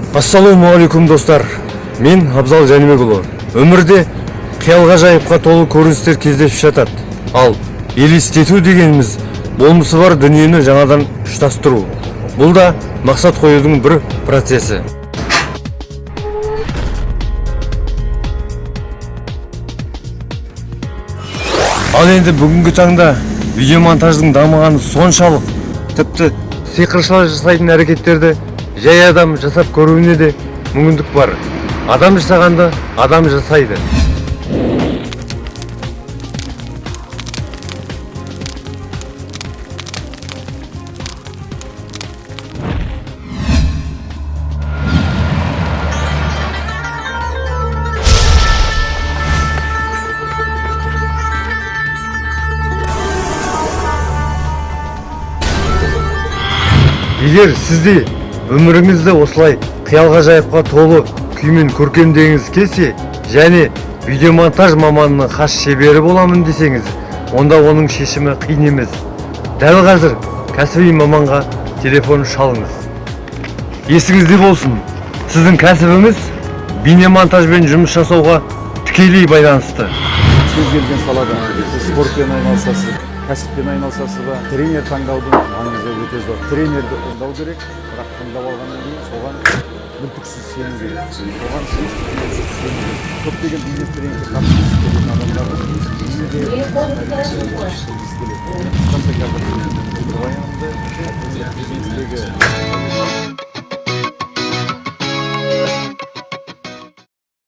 Ассалаумағалейкум достар, мен Абзал Жәнібекұлы. Өмірде қиялға жайыпқа толы көріністер кездесіп жатады. Ал елестету дегеніміз болмысы бар дүниені жаңадан ұштастыру. Бұл да мақсат қоюдың бір процесі. Ал енді бүгінгі таңда видеомонтаждың дамығаны соншалық, тіпті сиқыршылар жасайтын әрекеттерді жай адам жасап көруіне де мүмкіндік бар. Адам жасағанды адам жасайды. Егер сізде өміріңізді осылай қиялға жайыпқа толы күймен көркемдегіңіз келсе, және видеомонтаж маманының хас шебері боламын десеңіз, онда оның шешімі қиын емес. Дәл қазір кәсіби маманға телефон шалыңыз. Есіңізде болсын, сіздің кәсібіңіз бейнемонтажбен жұмыс жасауға тікелей байланысты. Кез келген салада спортпен айналысасыз, кәсіппен айналысасыз ба, тренер таңдаудың маңызы өте зор. Тренерді таңдау керек, бірақ таңдап алғаннан кейін соған мүлтіксіз сену керек. Соған көптеген бизнес тренингке қатысып келген адамдардың бизнестегі